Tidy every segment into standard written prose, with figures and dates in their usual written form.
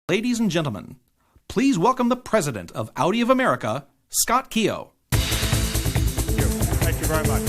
Ladies and gentlemen, please welcome the President of Audi of America, Scott Keogh. Thank you very much.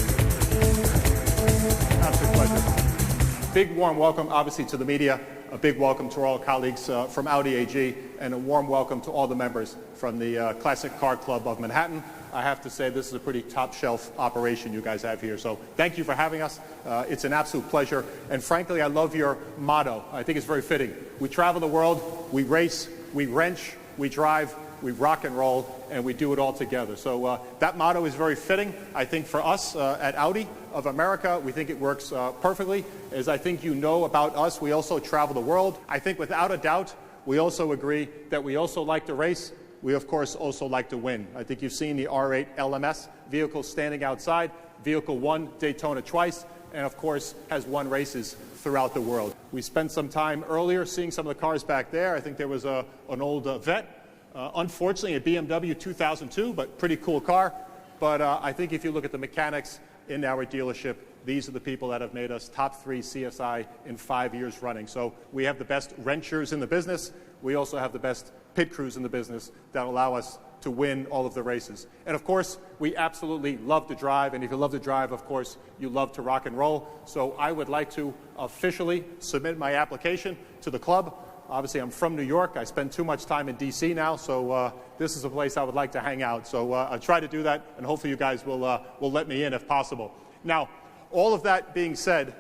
Absolute pleasure. Big warm welcome, obviously, to the media. A big welcome to all colleagues from Audi AG, and a warm welcome to all the members from the Classic Car Club of Manhattan. I have to say this is a pretty top-shelf operation you guys have here, so thank you for having us. It's an absolute pleasure, and frankly, I love your motto. I think it's very fitting. We travel the world, we race, we wrench, we drive, we rock and roll, and we do it all together. So that motto is very fitting. I think for us at Audi of America, we think it works perfectly. As I think you know about us, we also travel the world. I think without a doubt, we also agree that we also like to race. We, of course, also like to win. I think you've seen the R8 LMS vehicle standing outside. Vehicle won Daytona twice, and, of course, has won races throughout the world. We spent some time earlier seeing some of the cars back there. I think there was an old Vet. Unfortunately, a BMW 2002, but pretty cool car. But I think if you look at the mechanics in our dealership, these are the people that have made us top 3 CSI in 5 years running. So we have the best wrenchers in the business. We also have the best pit crews in the business that allow us to win all of the races. And of course, we absolutely love to drive. And if you love to drive, of course, you love to rock and roll. So I would like to officially submit my application to the club. Obviously, I'm from New York. I spend too much time in D.C. now, so this is a place I would like to hang out. So I'll try to do that, and hopefully you guys will let me in if possible. Now, all of that being said,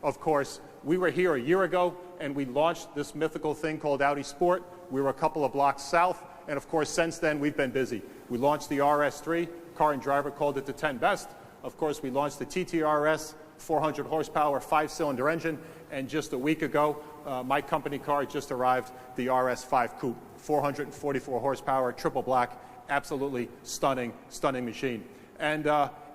of course, we were here a year ago, and we launched this mythical thing called Audi Sport. We were a couple of blocks south, and of course, since then, we've been busy. We launched the RS3. Car and Driver called it the 10 best. Of course, we launched the TTRS, 400 horsepower, 5-cylinder engine, and just a week ago, my company car just arrived, the RS5 Coupe, 444 horsepower, triple black, absolutely stunning, stunning machine. And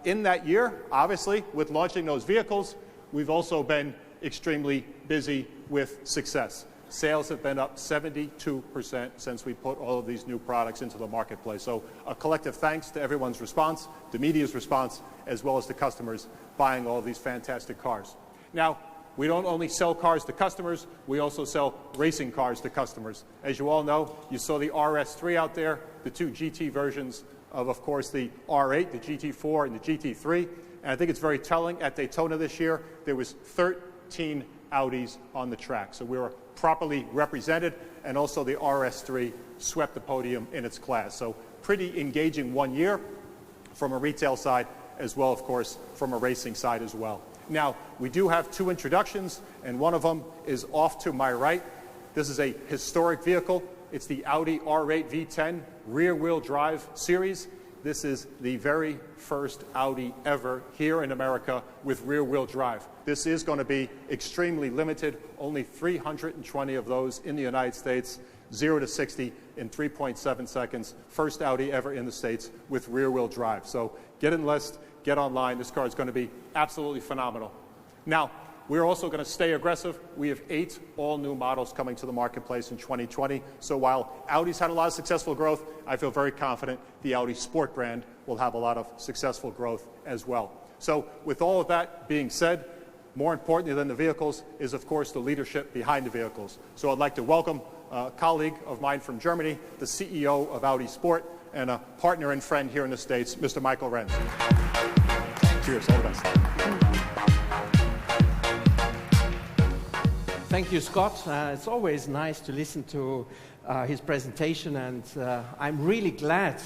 in that year, obviously, with launching those vehicles, we've also been extremely busy with success. Sales have been up 72% since we put all of these new products into the marketplace. So a collective thanks to everyone's response, the media's response, as well as the customers buying all of these fantastic cars. Now, we don't only sell cars to customers, we also sell racing cars to customers. As you all know, you saw the RS3 out there, the 2 GT versions of course, the R8, the GT4, and the GT3. And I think it's very telling. At Daytona this year, there was 13 Audis on the track. So we were properly represented, and also the RS3 swept the podium in its class. So pretty engaging 1 year from a retail side, as well, of course, from a racing side as well. Now, we do have 2 introductions, and one of them is off to my right. This is a historic vehicle. It's the Audi R8 V10 rear-wheel drive series. This is the very first Audi ever here in America with rear-wheel drive. This is going to be extremely limited, only 320 of those in the United States, 0 to 60 in 3.7 seconds. First Audi ever in the States with rear-wheel drive. So get enlist, get online. This car is going to be absolutely phenomenal. Now, we're also going to stay aggressive. We have 8 all-new models coming to the marketplace in 2020. So while Audi's had a lot of successful growth, I feel very confident the Audi Sport brand will have a lot of successful growth as well. So with all of that being said, more importantly than the vehicles is, of course, the leadership behind the vehicles. So I'd like to welcome a colleague of mine from Germany, the CEO of Audi Sport, and a partner and friend here in the States, Mr. Michael Renz. Cheers, all the best. Thank you, Scott. It's always nice to listen to his presentation, and I'm really glad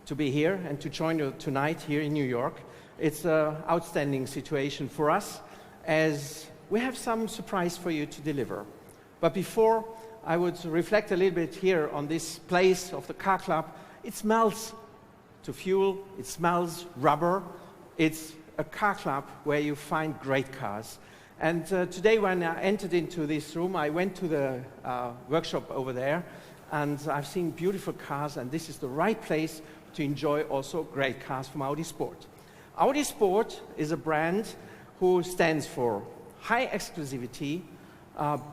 to be here and to join you tonight here in New York. It's an outstanding situation for us, as we have some surprise for you to deliver. But before I would reflect a little bit here on this place of the car club, it smells to fuel, it smells rubber. It's a car club where you find great cars. And today when I entered into this room, I went to the workshop over there, and I've seen beautiful cars, and this is the right place to enjoy also great cars from Audi Sport. Audi Sport is a brand who stands for high exclusivity,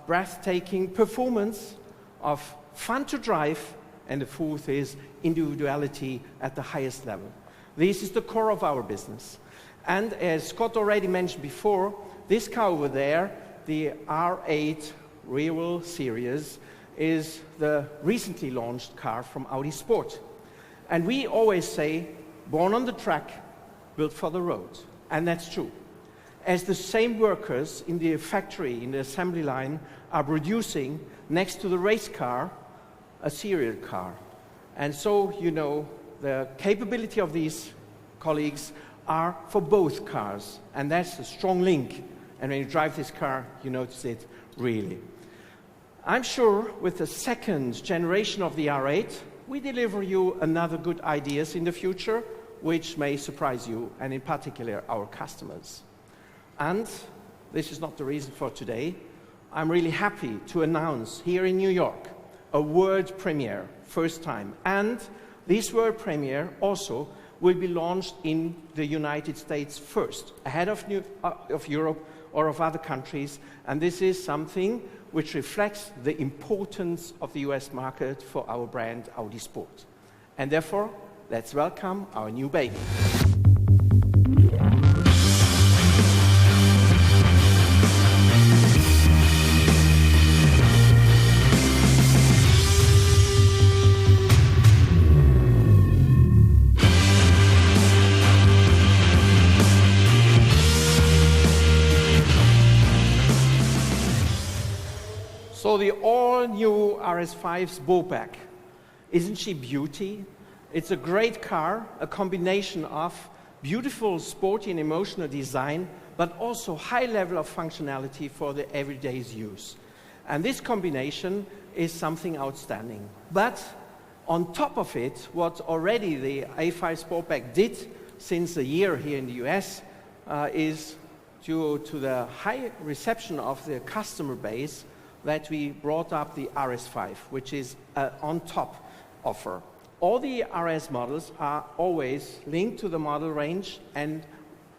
breathtaking performance, of fun to drive, and the fourth is individuality at the highest level. This is the core of our business. And as Scott already mentioned before, this car over there, the R8 rear-wheel series, is the recently launched car from Audi Sport. And we always say, born on the track, built for the road. And that's true. As the same workers in the factory, in the assembly line, are producing next to the race car, a serial car. And so, you know, the capability of these colleagues are for both cars. And that's a strong link. And when you drive this car, you notice it really. I'm sure with the second generation of the R8, we deliver you another good ideas in the future, which may surprise you, and in particular, our customers. And this is not the reason for today. I'm really happy to announce here in New York a world premiere, first time. And this world premiere also will be launched in the United States first, ahead of Europe or of other countries. And this is something which reflects the importance of the US market for our brand Audi Sport. And therefore, let's welcome our new baby. So the all-new RS5 Sportback, isn't she beauty? It's a great car, a combination of beautiful, sporty and emotional design, but also high level of functionality for the everyday's use. And this combination is something outstanding. But on top of it, what already the A5 Sportback did since a year here in the US is due to the high reception of the customer base that we brought up the RS5, which is an on-top offer. All the RS models are always linked to the model range and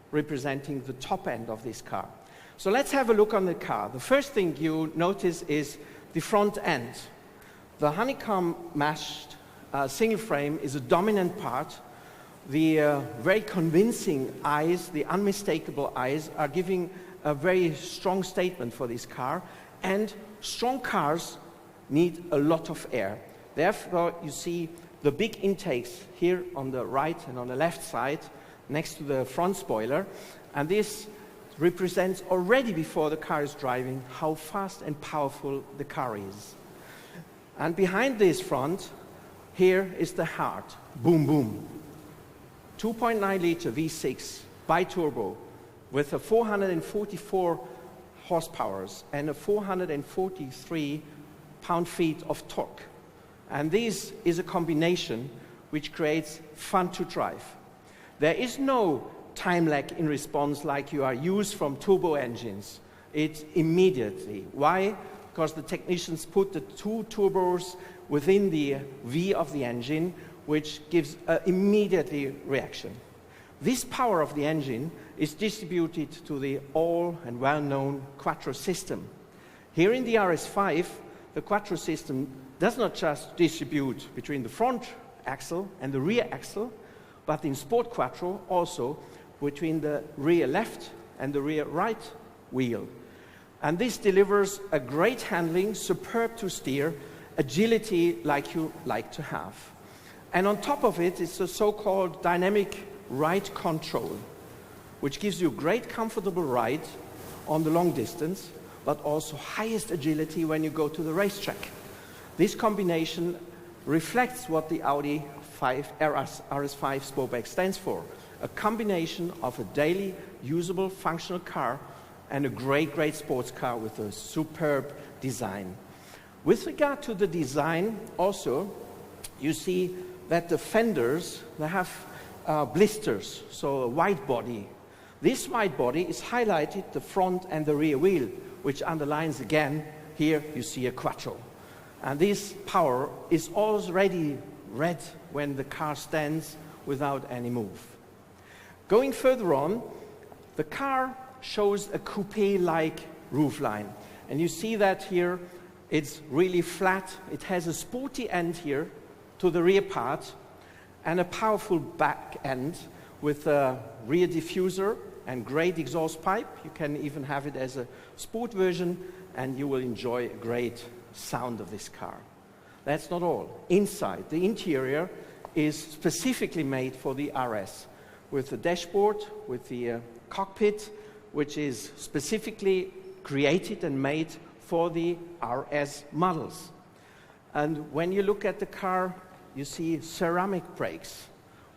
representing the top end of this car. So let's have a look on the car. The first thing you notice is the front end. The honeycomb mashed single frame is a dominant part. The very convincing eyes, the unmistakable eyes, are giving a very strong statement for this car. And strong cars need a lot of air. Therefore, you see the big intakes here on the right and on the left side next to the front spoiler. And this represents already before the car is driving how fast and powerful the car is. And behind this front, here is the heart. Boom, boom. 2.9 liter V6 bi-turbo with a 444 horsepower and a 443 pound-feet of torque. And this is a combination which creates fun to drive. There is no time lag in response like you are used from turbo engines. It's immediately. Why? Because the technicians put the two turbos within the V of the engine, which gives an immediately reaction. This power of the engine is distributed to the all and well-known Quattro system. Here in the RS5, the Quattro system does not just distribute between the front axle and the rear axle, but in Sport Quattro also between the rear left and the rear right wheel. And this delivers a great handling, superb to steer, agility like you like to have. And on top of it, it's a so-called dynamic ride control, which gives you great comfortable ride on the long distance, but also highest agility when you go to the racetrack. This combination reflects what the Audi RS5 Sportback stands for, a combination of a daily usable functional car and a great sports car with a superb design. With regard to the design also, you see that the fenders, they have blisters, so a wide body. This wide body is highlighted the front and the rear wheel, which underlines again, here you see a Quattro. And this power is already red when the car stands without any move. Going further on, the car shows a coupe-like roofline. And you see that here, it's really flat. It has a sporty end here to the rear part and a powerful back end with a rear diffuser and great exhaust pipe. You can even have it as a sport version and you will enjoy a great sound of this car. That's not all. Inside, the interior is specifically made for the RS, with the dashboard, with the cockpit, which is specifically created and made for the RS models. And when you look at the car, you see ceramic brakes.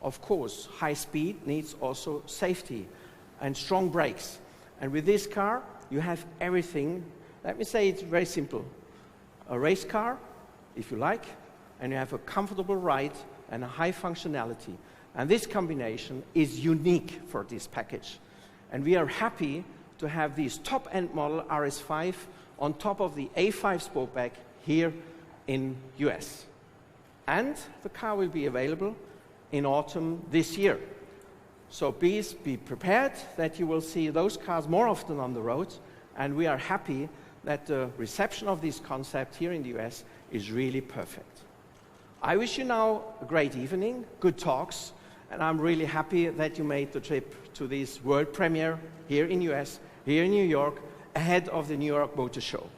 Of course, high speed needs also safety and strong brakes. And with this car, you have everything. Let me say it's very simple. A race car, if you like, and you have a comfortable ride and a high functionality. And this combination is unique for this package. And we are happy to have this top-end model RS5 on top of the A5 Sportback here in US. And the car will be available in autumn this year. So please be prepared that you will see those cars more often on the road, and we are happy that the reception of this concept here in the US is really perfect. I wish you now a great evening, good talks, and I'm really happy that you made the trip to this world premiere here in US, here in New York, ahead of the New York Motor Show.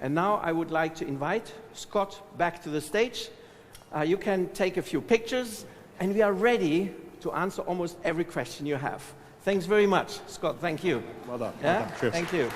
And now I would like to invite Scott back to the stage. You can take a few pictures, and we are ready to answer almost every question you have. Thanks very much, Scott. Thank you. Well done. Yeah? Well done. Cheers. Thank you.